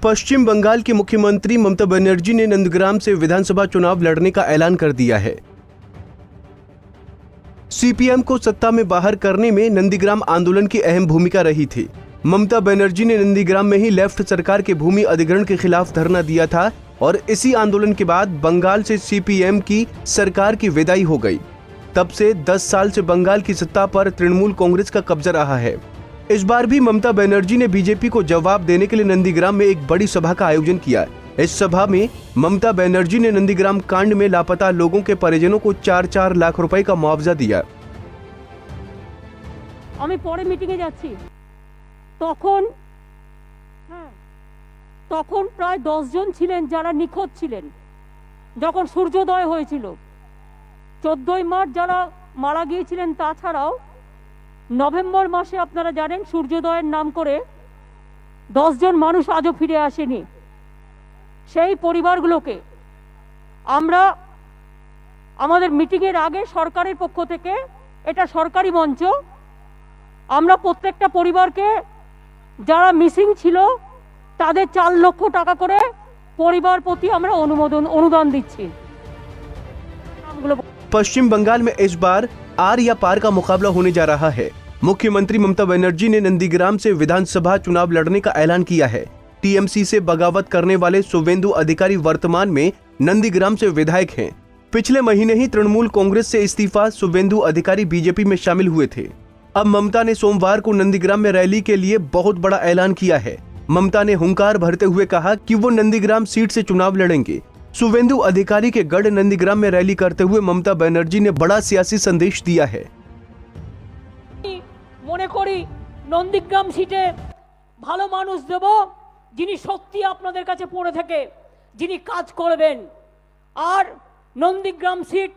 पश्चिम बंगाल के मुख्यमंत्री ममता बनर्जी ने नंदग्राम से विधानसभा चुनाव लड़ने का ऐलान कर दिया है। सीपीएम को सत्ता में बाहर करने में नंदीग्राम आंदोलन की अहम भूमिका रही थी। ममता बनर्जी ने नंदीग्राम में ही लेफ्ट सरकार के भूमि अधिग्रहण के खिलाफ धरना दिया था और इसी आंदोलन के बाद बंगाल से सीपीएम की सरकार की विदाई हो गई। तब से 10 साल से बंगाल की सत्ता पर तृणमूल कांग्रेस का कब्जा रहा है। इस बार भी ममता बनर्जी ने बीजेपी को जवाब देने के लिए नंदीग्राम में एक बड़ी सभा का आयोजन किया। इस सभा में ममता बनर्जी ने नंदीग्राम कांड में लापता लोगों के परिजनों को 4-4 लाख रुपए का मुआवजा दिया। আমি পরে মিটিং এ যাচ্ছি, তখন প্রায় 10 জন ছিলেন যারা নিখোঁজ ছিলেন যখন সূর্যোদয় হয়েছিল। 14ই মার্চ যারা মারা গিয়েছিলেন, তাছাড়াও নভেম্বর মাসে আপনারা জানেন সূর্যোদয়ের নাম করে 10 জন মানুষ আজও ফিরে আসেনি। সেই পরিবারগুলোকে আমরা আমাদের মিটিংয়ের আগে সরকারের পক্ষ থেকে, এটা সরকারি মঞ্চ, আমরা প্রত্যেকটা পরিবারকে যারা মিসিং ছিল তাদের 4 লক্ষ টাকা করে পরিবার প্রতি আমরা অনুদান দিচ্ছি। पश्चिम बंगाल में इस बार आर या पार का मुकाबला होने जा रहा है। मुख्यमंत्री ममता बनर्जी ने नंदीग्राम से विधानसभा चुनाव लड़ने का ऐलान किया है। टीएमसी से बगावत करने वाले शुभेंदु अधिकारी वर्तमान में नंदीग्राम से विधायक हैं। पिछले महीने ही तृणमूल कांग्रेस से इस्तीफा शुभेंदु अधिकारी बीजेपी में शामिल हुए थे। अब ममता ने सोमवार को नंदीग्राम में रैली के लिए बहुत बड़ा ऐलान किया है। ममता ने हुंकार भरते हुए कहा कि वो नंदीग्राम सीट से चुनाव लड़ेंगे। शुभेंदु अधिकारी के गढ़ नंदीग्राम में रैली करते हुए ममता बनर्जी ने बड़ा सियासी संदेश दिया है। মনে করি নন্দীগ্রাম সিটে ভালো মানুষ দেব, যিনি সত্যি আপনাদের কাছে পড়ে থাকে, যিনি কাজ করবেন। আর নন্দীগ্রাম সিট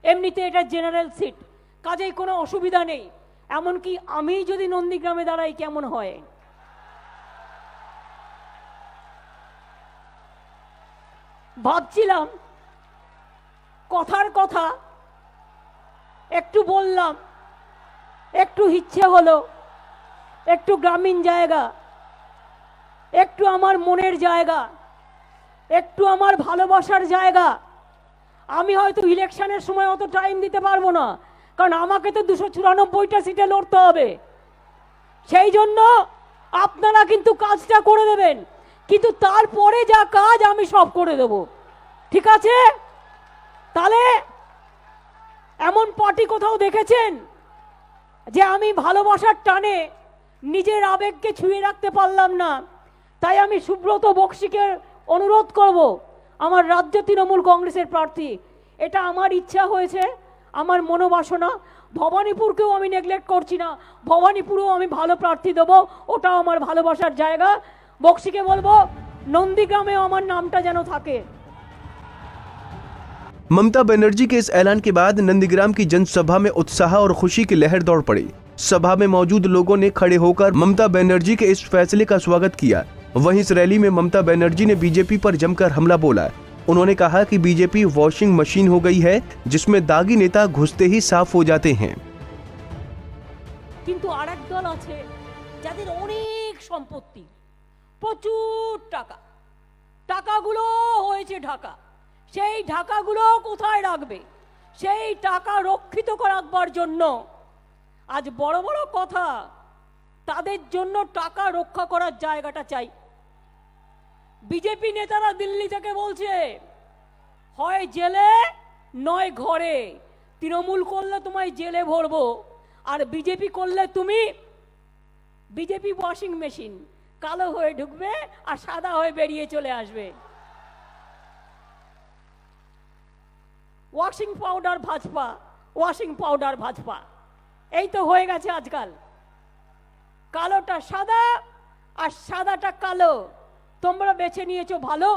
এমনিতে এটা জেনারেল সিট, কাজেই কোনো অসুবিধা নেই। এমনকি আমি যদি নন্দীগ্রামে দাঁড়াই কেমন হয়? ভাবছিলাম কথার কথা একটু বললাম, একটু ইচ্ছে হলো, একটু গ্রামীণ জায়গা, একটু আমার মনের জায়গা, একটু আমার ভালোবাসার জায়গা। আমি হয়তো ইলেকশনের সময় অত টাইম দিতে পারবো না, কারণ আমাকে তো 294টা সিটে লড়তে হবে। সেই জন্য আপনারা কিন্তু কাজটা করে দেবেন, কিন্তু তারপরে যা কাজ আমি সব করে দেব, ঠিক আছে? তাহলে এমন পার্টি কোথাও দেখেছেন যে আমি ভালোবাসার টানে নিজের আবেগকে ছুঁয়ে রাখতে পারলাম না? তাই আমি সুব্রত বক্সিকে অনুরোধ করব, আমার রাজ্য তৃণমূল কংগ্রেসের প্রার্থী, এটা আমার ইচ্ছা হয়েছে, আমার মনোবাসনা। ভবানীপুরকেও আমি নেগলেক্ট করছি না, ভবানীপুরেও আমি ভালো প্রার্থী দেবো, ওটাও আমার ভালোবাসার জায়গা। বক্সিকে বলবো নন্দীগ্রামেও আমার নামটা যেন থাকে। ममता बनर्जी के इस ऐलान के बाद नंदीग्राम की जनसभा में उत्साह और खुशी की लहर दौड़ पड़ी। सभा में मौजूद लोगों ने खड़े होकर ममता बनर्जी के इस फैसले का स्वागत किया। वहीं इस रैली में ममता बनर्जी ने बीजेपी पर जमकर हमला बोला। उन्होंने कहा कि बीजेपी वॉशिंग मशीन हो गई है, जिसमें दागी नेता घुसते ही साफ हो जाते हैं। কিন্তু আরেক দল আছে যাদের অনেক সম্পত্তি, প্রচুর টাকা, টাকাগুলো হয়েছে ঢাকা। সেই ঢাকাগুলো কোথায় রাখবে? সেই টাকা রক্ষিত রাখবার জন্য আজ বড় বড় কথা, তাদের জন্য টাকা রক্ষা করার জায়গাটা চাই। বিজেপি নেতারা দিল্লি থেকে বলছে হয় জেলে নয় ঘরে। তৃণমূল করলে তোমায় জেলে ভরবো, আর বিজেপি করলে তুমি বিজেপি ওয়াশিং মেশিন, কালো হয়ে ঢুকবে আর সাদা হয়ে বেরিয়ে চলে আসবে। Washing powder Bhajpa, washing powder Bhajpa, এই তো হয়ে গেছে আজকাল। কালোটা সাদা আর সাদাটা কালো, তোমরা বেছে নিয়েছো ভালো,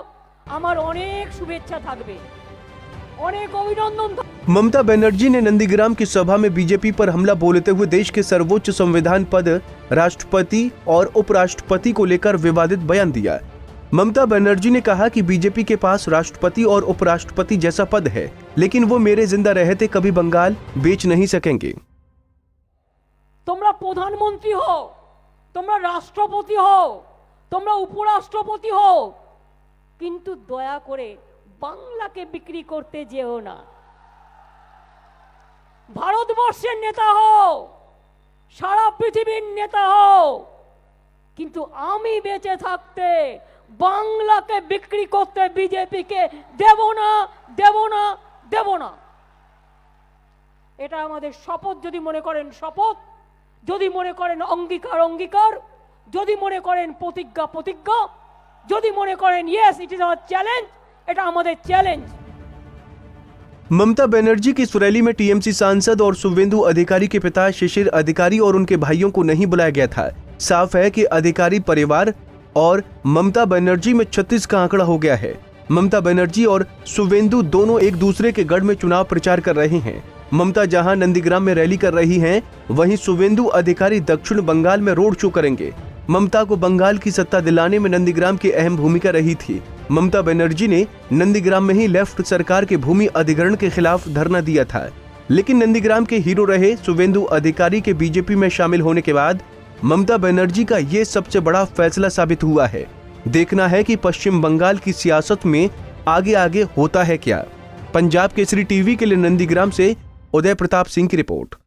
আমার অনেক শুভেচ্ছা থাকবে, অনেক অভিনন্দন। ममता बनर्जी ने नंदीग्राम की सभा में बीजेपी पर हमला बोलते हुए देश के सर्वोच्च संविधान पद राष्ट्रपति और उपराष्ट्रपति को लेकर विवादित बयान दिया। ममता बनर्जी ने कहा कि बीजेपी के पास राष्ट्रपति और उपराष्ट्रपति जैसा पद है, लेकिन वो मेरे जिंदा रहते कभी बंगाल बेच नहीं सकेंगे। তোমরা প্রধানমন্ত্রী হও, তোমরা রাষ্ট্রপতি হও, তোমরা উপরাষ্ট্রপতি হও, কিন্তু দয়া করে বাংলাকে বিক্রি করতে যেও না। ভারতবর্ষের নেতা হও, সারা পৃথিবীর নেতা হও, কিন্তু আমি বেঁচে থাকতে বাংলাকে বিক্রি করতে বিজেপিকে দেব না, দেব না, দেব না। এটা আমাদের শপথ। যদি মনে করেন শপথ, যদি মনে করেন অঙ্গীকার অঙ্গীকার, যদি মনে করেন প্রতিজ্ঞা প্রতিজ্ঞা, যদি মনে করেন yes it is our challenge, এটা আমাদের চ্যালেঞ্জ। ममता बनर्जी की इस रैली में टीएमसी सांसद और शुभेंदु अधिकारी के पिता शिशिर अधिकारी और उनके भाइयों को नहीं बुलाया गया था। साफ है कि अधिकारी परिवार और ममता बनर्जी में 36 का आंकड़ा हो गया है। ममता बनर्जी और शुभेंदु दोनों एक दूसरे के गढ़ में चुनाव प्रचार कर रहे हैं। ममता जहां नंदीग्राम में रैली कर रही हैं, वहीं शुभेंदु अधिकारी दक्षिण बंगाल में रोड शो करेंगे। ममता को बंगाल की सत्ता दिलाने में नंदीग्राम की अहम भूमिका रही थी। ममता बनर्जी ने नंदीग्राम में ही लेफ्ट सरकार के भूमि अधिग्रहण के खिलाफ धरना दिया था, लेकिन नंदीग्राम के हीरो रहे शुभेंदु अधिकारी के बीजेपी में शामिल होने के बाद ममता बनर्जी का ये सबसे बड़ा फैसला साबित हुआ है। देखना है कि पश्चिम बंगाल की सियासत में आगे आगे होता है क्या। पंजाब केसरी टीवी के लिए नंदीग्राम से उदय प्रताप सिंह की रिपोर्ट।